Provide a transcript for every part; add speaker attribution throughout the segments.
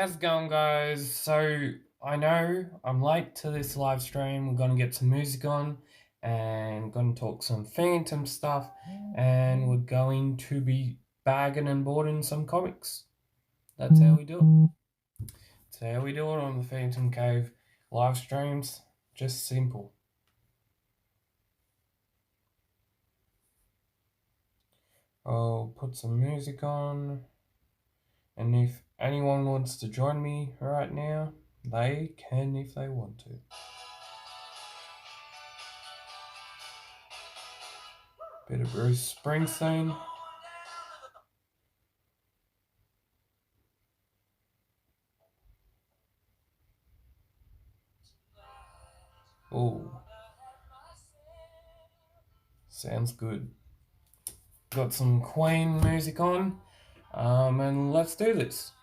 Speaker 1: How's it going, guys? So, I know I'm late to this live stream. We're going to get some music on and going to talk some Phantom stuff, and we're going to be bagging and boarding some comics. That's how we do it. That's how we do it on the Phantom Cave live streams. Just simple. I'll put some music on, and if anyone wants to join me right now, they can if they want to. Bit of Bruce Springsteen. Oh, sounds good. Got some Queen music on, and let's do this.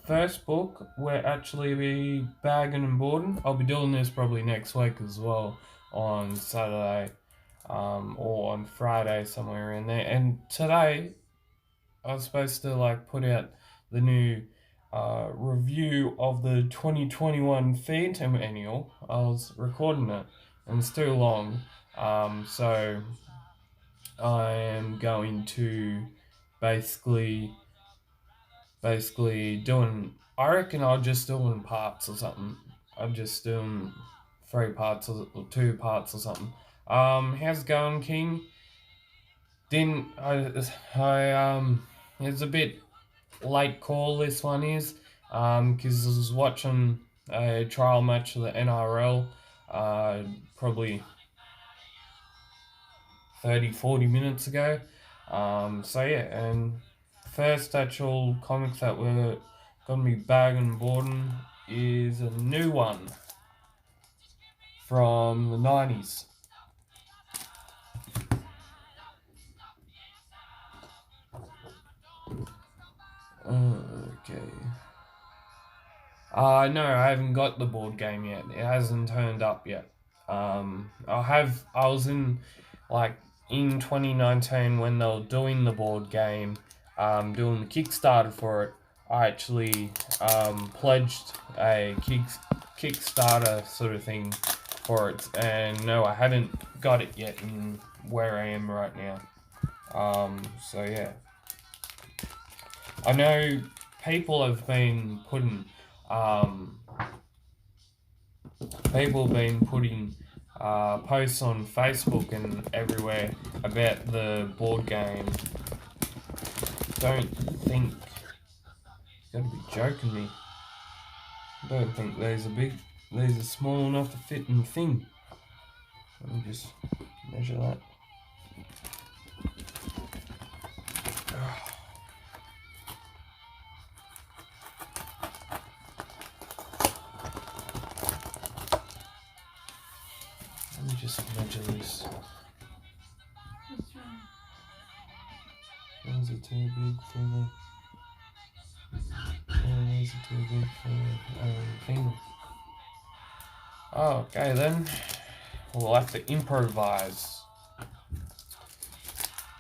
Speaker 1: First book, we're actually be bagging and boarding. I'll be doing this probably next week as well, on Saturday, or on Friday, somewhere in there. And today, I was supposed to put out the new review of the 2021 Phantom Annual. I was recording it, and it's too long, so I am going to basically doing. I reckon I'll just do in parts or something. I'm just doing 3 parts or 2 parts or something. How's it going, King? Didn't it's a bit late call, this one is, because I was watching a trial match of the NRL, probably 30-40 minutes ago. So yeah, and first actual comic that we're gonna be bagging and boarding is a new one from the 90s. Okay. No, I haven't got the board game yet. It hasn't turned up yet. I was in, in 2019 when they were doing the board game, doing the Kickstarter for it. I actually pledged a Kickstarter sort of thing for it, and no, I haven't got it yet in where I am right now. So yeah. I know people have been putting posts on Facebook and everywhere about the board game. Don't think you gotta be joking me. I don't think these are small enough to fit in the thing. Let me just measure that. Let me just measure this. Those are too big for the. These are too big for the thing. Oh, okay then. We'll have to improvise.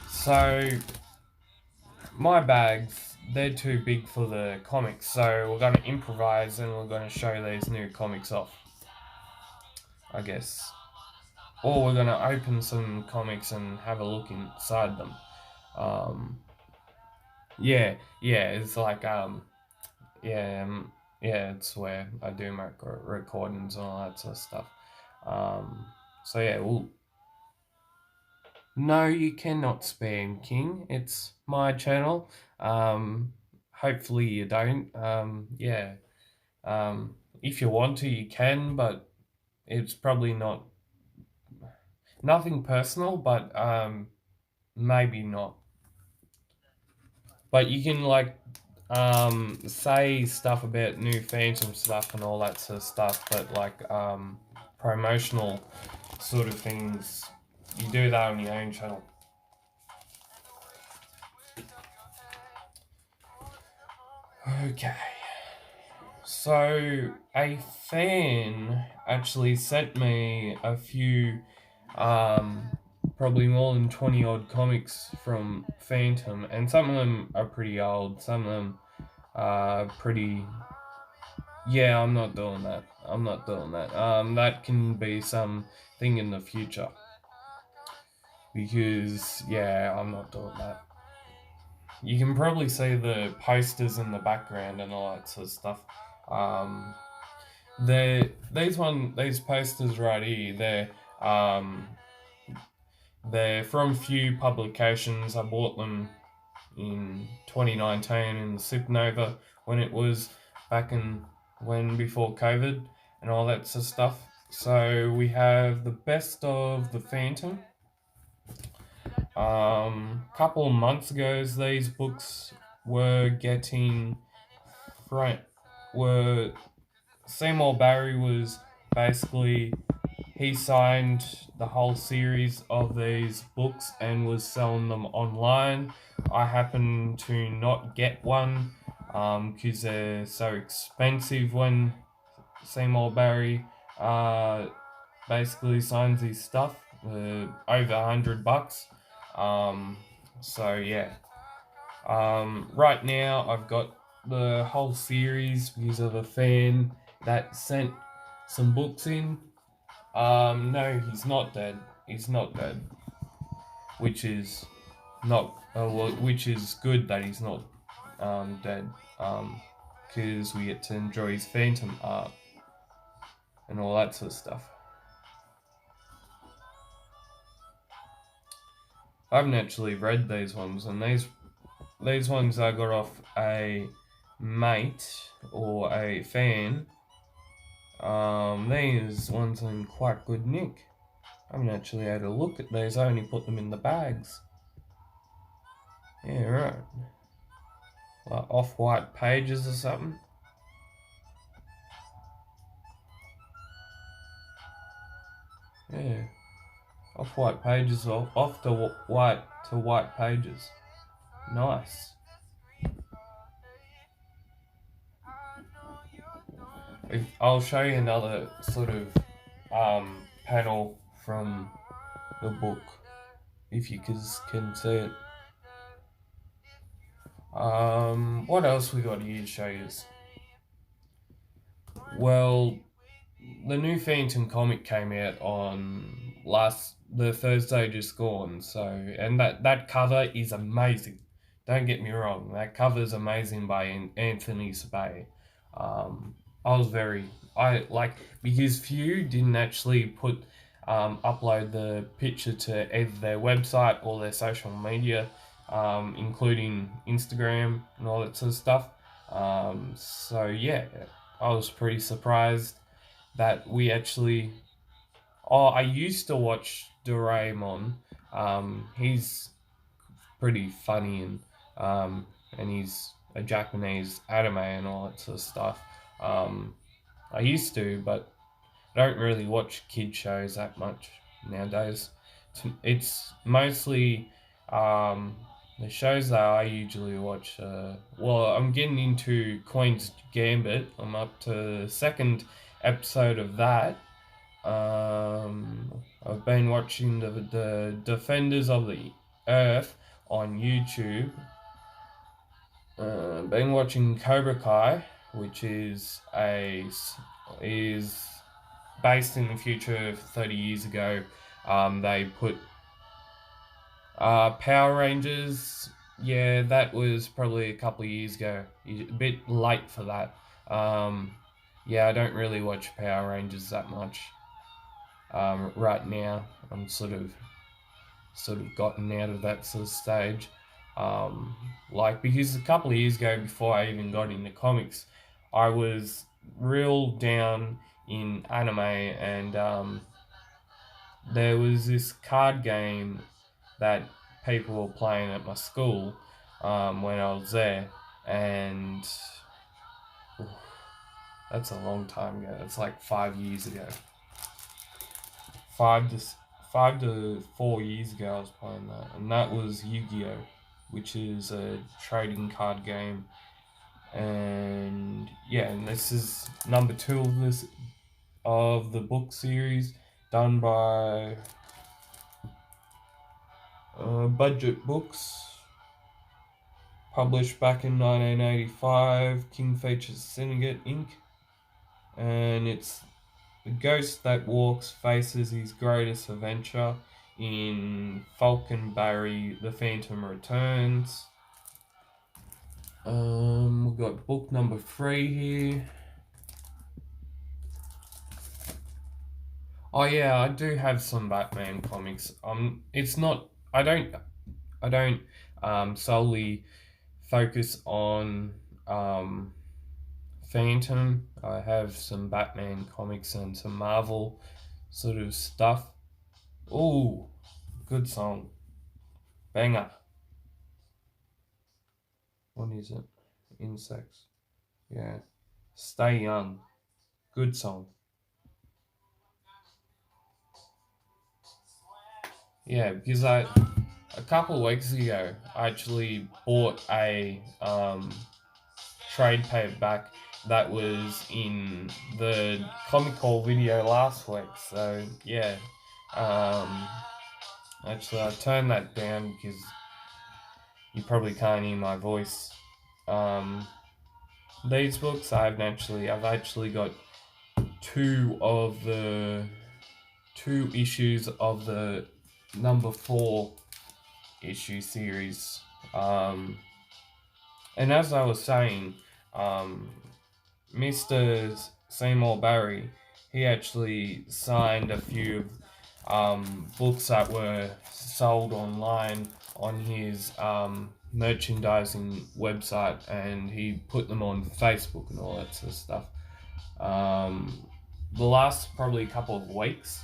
Speaker 1: So, my bags, they're too big for the comics, so we're going to improvise and we're going to show these new comics off, I guess. Or we're going to open some comics and have a look inside them. Yeah, it's it's where I do my recordings and all that sort of stuff. So yeah, no, you cannot spam, King. It's my channel. Hopefully you don't. If you want to, you can, but it's probably nothing personal, but maybe not. But you can say stuff about new Phantom stuff and all that sort of stuff, but promotional sort of things, you do that on your own channel. Okay. So a fan actually sent me a few, probably more than 20 odd comics from Phantom, and some of them are pretty old, some of them pretty. Yeah, I'm not doing that. I'm not doing that. That can be something in the future because yeah, I'm not doing that. You can probably see the posters in the background and all that sort of stuff. Um, these posters right here, they're from few publications. I bought them in 2019 in the Supernova when it was back in when before COVID and all that sort of stuff. So we have the best of the Phantom. Couple of months ago, these books were getting front. Were Seymour Barry was basically he signed the whole series of these books and was selling them online. I happen to not get one because they're so expensive when Seymour Barry basically signs his stuff, over $100. Um, so yeah. Right now I've got the whole series because of a fan that sent some books in. No, he's not dead. He's not dead, which is not which is good that he's not dead. Because we get to enjoy his Phantom art and all that sort of stuff. I haven't actually read these ones, and these ones I got off a mate or a fan. These ones are in quite good nick. I haven't actually had a look at these. I only put them in the bags. Yeah, right. Like off-white pages or something. Yeah, off-white pages or off to white pages. Nice. I'll show you another sort of panel from the book if you can see it. What else we got here to show you? Well, the new Phantom comic came out on the Thursday just gone. So, and that cover is amazing. Don't get me wrong, that cover is amazing by Anthony Sabay. I was I like because few didn't actually upload the picture to either their website or their social media, including Instagram and all that sort of stuff. So yeah, I was pretty surprised that we actually. Oh, I used to watch Doraemon. He's pretty funny and he's a Japanese anime and all that sort of stuff. I used to, but I don't really watch kid shows that much nowadays. It's mostly the shows that I usually watch. Well, I'm getting into Queen's Gambit. I'm up to the second episode of that. I've been watching the Defenders of the Earth on YouTube. Been watching Cobra Kai, which is based in the future 30 years ago. They put Power Rangers. Yeah, that was probably a couple of years ago. A bit late for that. Yeah, I don't really watch Power Rangers that much. Right now, I'm sort of gotten out of that sort of stage. Because a couple of years ago, before I even got into comics, I was real down in anime, and there was this card game that people were playing at my school when I was there, and that's a long time ago. It's like 5 years ago. 5 to 4 years ago, I was playing that, and that was Yu-Gi-Oh, which is a trading card game. And yeah, and this is number 2 of the book series, done by Budget Books, published back in 1985, King Features Syndicate Inc. And it's the ghost that walks faces his greatest adventure in Falcon Barry, The Phantom Returns. We've got book number 3 here. Oh yeah, I do have some Batman comics. It's not. I don't solely focus on Phantom. I have some Batman comics and some Marvel sort of stuff. Ooh, good song, banger. What is it? Insects. Yeah. Stay Young. Good song. Yeah, because a couple of weeks ago I actually bought a trade paperback that was in the comic call video last week. So yeah, actually I turned that down because you probably can't hear my voice. These books I've actually got two issues of the number 4 issue series. And as I was saying, Mr. Seymour Barry, he actually signed a few books that were sold online on his merchandising website, and he put them on Facebook and all that sort of stuff. The last probably couple of weeks,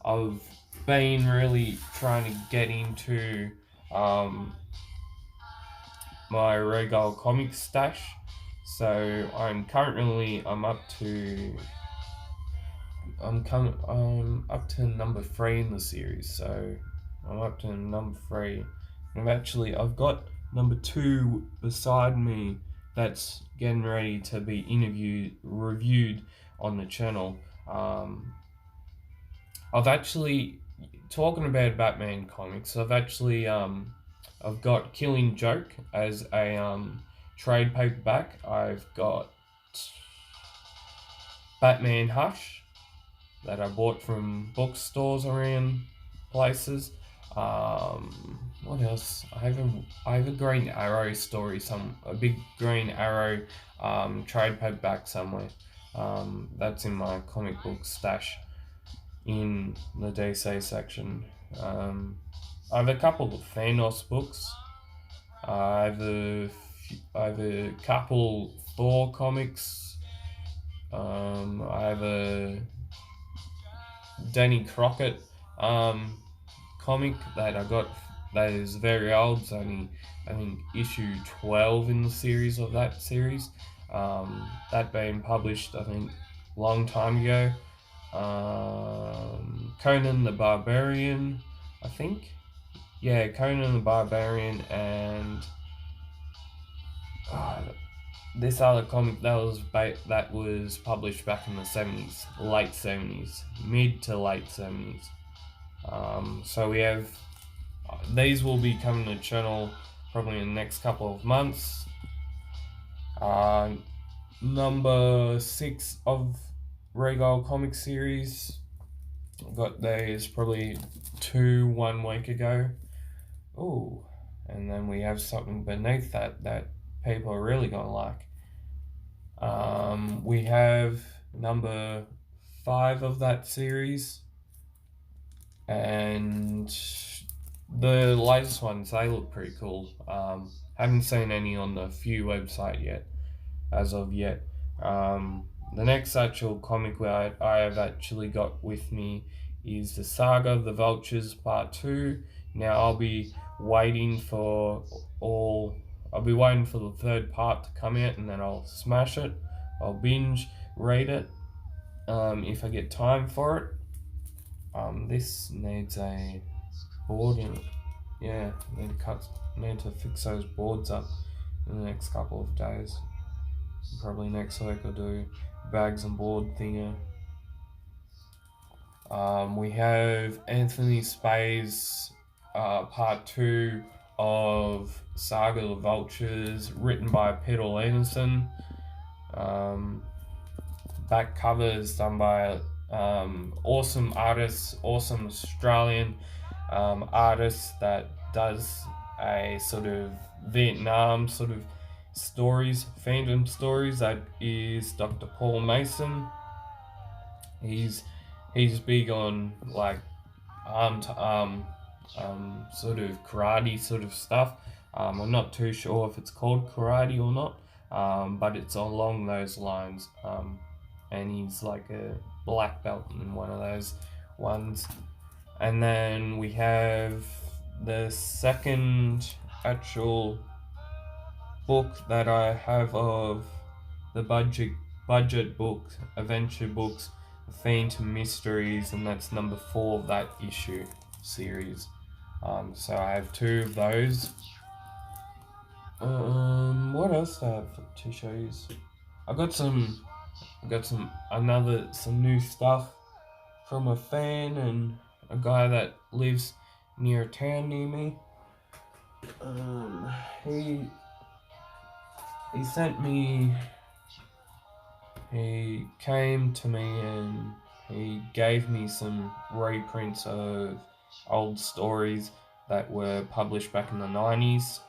Speaker 1: I've been really trying to get into my Regal comic stash. So I'm up to number 3 in the series. So I'm up to number 3. And I've got number 2 beside me that's getting ready to be reviewed on the channel. I've actually, talking about Batman comics, I've got Killing Joke as a trade paperback. I've got Batman Hush that I bought from bookstores around places. What else? I have a Green Arrow story, a big Green Arrow trade paperback somewhere. That's in my comic book stash in the DC section. I have a couple of Thanos books. I have a couple Thor comics. I have a Danny Crockett comic that I got that is very old. It's only, I think, issue 12 in the series of that series. That being published, I think, long time ago. Conan the Barbarian, I think. Yeah, Conan the Barbarian, and this other comic that was published back in the 70s, late 70s, mid to late 70s. So we have these will be coming to the channel probably in the next couple of months. Number 6 of Regal comic series. Got these probably 1 week ago. Ooh, and then we have something beneath that people are really gonna like. We have number 5 of that series, and the latest ones, they look pretty cool. Haven't seen any on the Few website yet, as of yet. The next actual comic I have actually got with me is the Saga of the Vultures Part 2. Now I'll be waiting for the 3rd part to come out, and then I'll smash it. I'll binge read it if I get time for it. This needs a board in it. Yeah, need to fix those boards up in the next couple of days. Probably next week I'll do bags and board thinger. We have Anthony Spay's Part 2 of Saga of Vultures, written by Peter Levinson. Back covers done by awesome artists, awesome Australian artist that does a sort of Vietnam sort of stories, fandom stories. That is Dr. Paul Mason. He's big on like arm to arm sort of karate sort of stuff. I'm not too sure if it's called karate or not, but it's along those lines. And he's like a black belt in one of those ones. And then we have the second actual book that I have of the budget book, adventure books, Phantom Mysteries, and that's number 4 of that issue series. So I have 2 of those. What else do I have to show you? I got some new stuff from a fan and a guy that lives near a town near me. He sent me. He came to me and he gave me some reprints of old stories that were published back in the 90s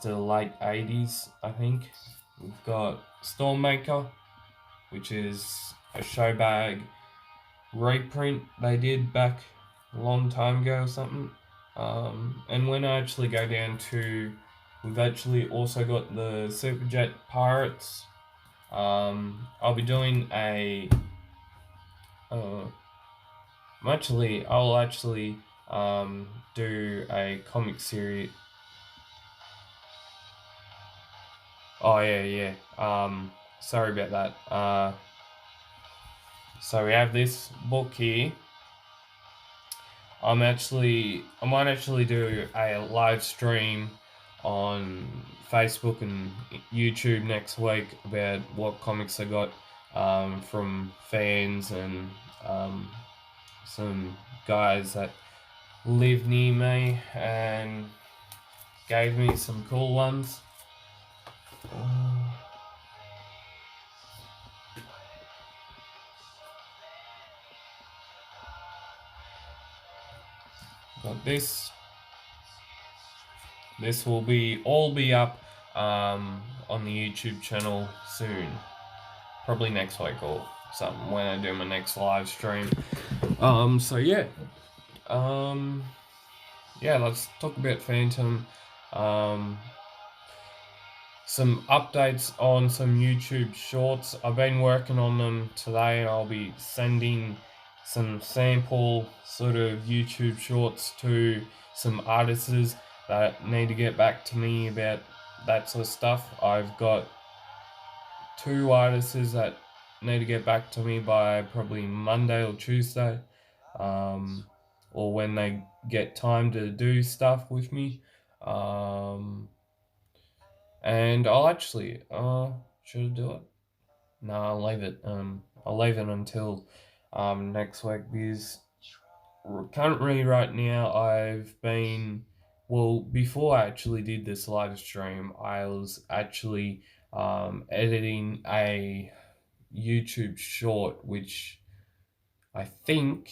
Speaker 1: to late 80s, I think. We've got Stormmaker, which is a showbag reprint they did back a long time ago or something. And when I actually go down to, we've actually also got the Superjet Pirates. I'll be doing I'll actually do a comic series. Oh yeah. Sorry about that. So we have this book here. I might actually do a live stream on Facebook and YouTube next week about what comics I got from fans and some guys that live near me and gave me some cool ones. Got this. This will all be up on the YouTube channel soon, probably next week or something when I do my next live stream. So yeah, let's talk about Phantom. Some updates on some YouTube shorts. I've been working on them today, and I'll be sending some sample sort of YouTube shorts to some artists that need to get back to me about that sort of stuff. I've got 2 artists that need to get back to me by probably Monday or Tuesday, or when they get time to do stuff with me. And I'll actually, should I do it? No, I'll leave it. I'll leave it until next week, because currently right now before I actually did this live stream, I was actually editing a YouTube short, which I think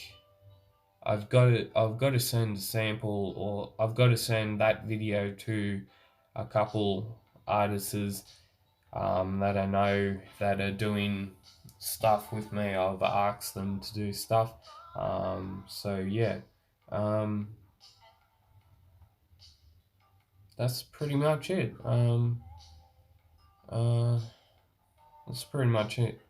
Speaker 1: I've got to send a sample, or I've got to send that video to a couple artists that I know that are doing stuff with me. I've asked them to do stuff. So yeah, that's pretty much it. That's pretty much it.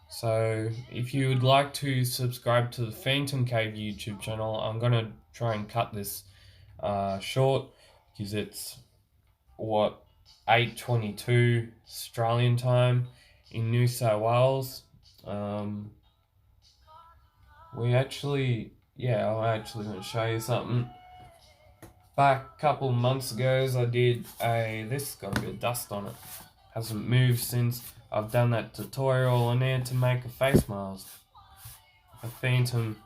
Speaker 1: So if you would like to subscribe to the PhantomCave YouTube channel, I'm gonna try and cut this short, because it's 8:22 Australian time in New South Wales. I'm actually going to show you something. Back a couple months ago, I did this got a bit of dust on it. Hasn't moved since I've done that tutorial on there to make a face mask. A Phantom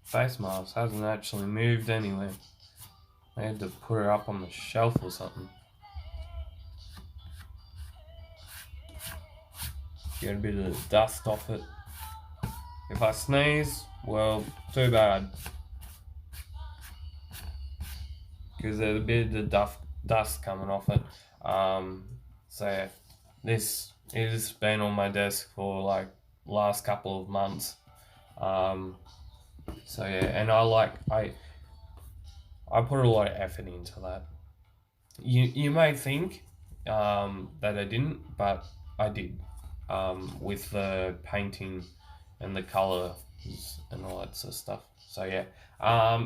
Speaker 1: face mask hasn't actually moved anywhere. I had to put her up on the shelf or something. Get a bit of the dust off it. If I sneeze, well, too bad. Because there's a bit of the dust coming off it. So yeah, this has been on my desk for like last couple of months. So yeah, and I put a lot of effort into that. You may think that I didn't, but I did. With the painting and the colors and all that sort of stuff. So yeah,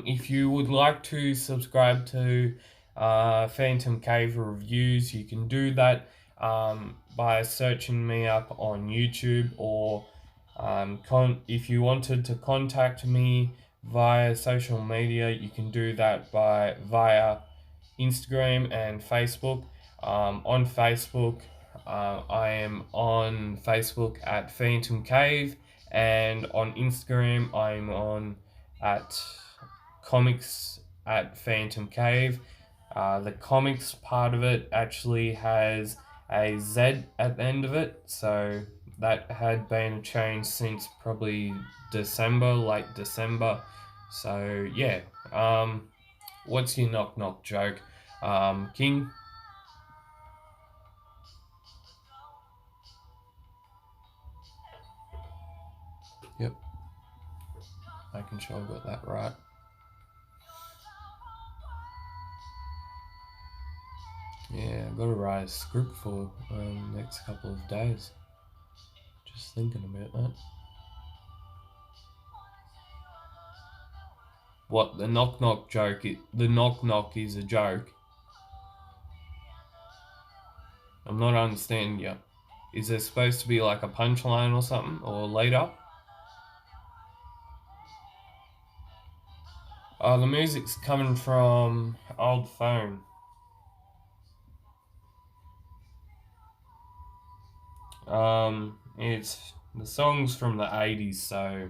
Speaker 1: if you would like to subscribe to Phantom Cave reviews, you can do that by searching me up on YouTube, or if you wanted to contact me via social media, you can do that via Instagram and Facebook. On Facebook, I am on Facebook at Phantom Cave, and on Instagram, I'm on at comics at Phantom Cave. The comics part of it actually has a Z at the end of it, so that had been changed since probably late December. So yeah, what's your knock knock joke, King? Yep, making sure I got that right. Yeah, I've got to write a script for next couple of days. Just thinking about that. What, the knock knock joke? The knock knock is a joke. I'm not understanding you. Is there supposed to be like a punchline or something, or later? The music's coming from old phone. It's the song's from the 80s, so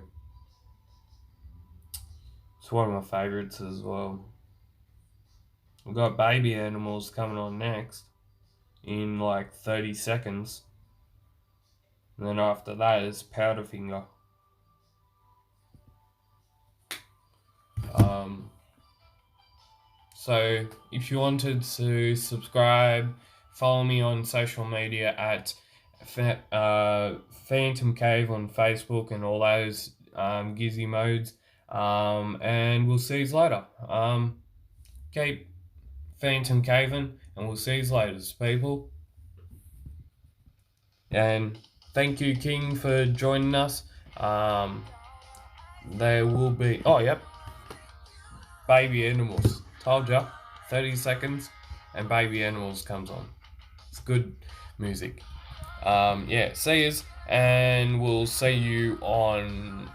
Speaker 1: it's one of my favourites as well. We've got Baby Animals coming on next in like 30 seconds. And then after that is Powderfinger. So if you wanted to subscribe, follow me on social media at Phantom Cave on Facebook and all those gizzy modes. And we'll see you later. Keep Phantom Caving, and we'll see you later, people. And thank you, King, for joining us. There will be... Oh, yep. Baby Animals. Told ya. 30 seconds and Baby Animals comes on. It's good music. Yeah, see yous. And we'll see you on...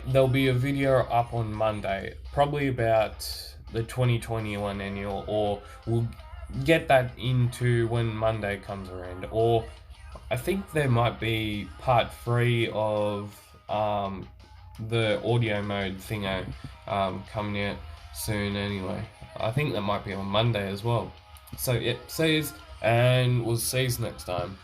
Speaker 1: there'll be a video up on Monday. Probably about the 2021 annual. Or we'll get that into when Monday comes around. Or I think there might be part 3 of the audio mode thingo coming out soon anyway. I think that might be on Monday as well. So yeah, see yous, and we'll see yous next time.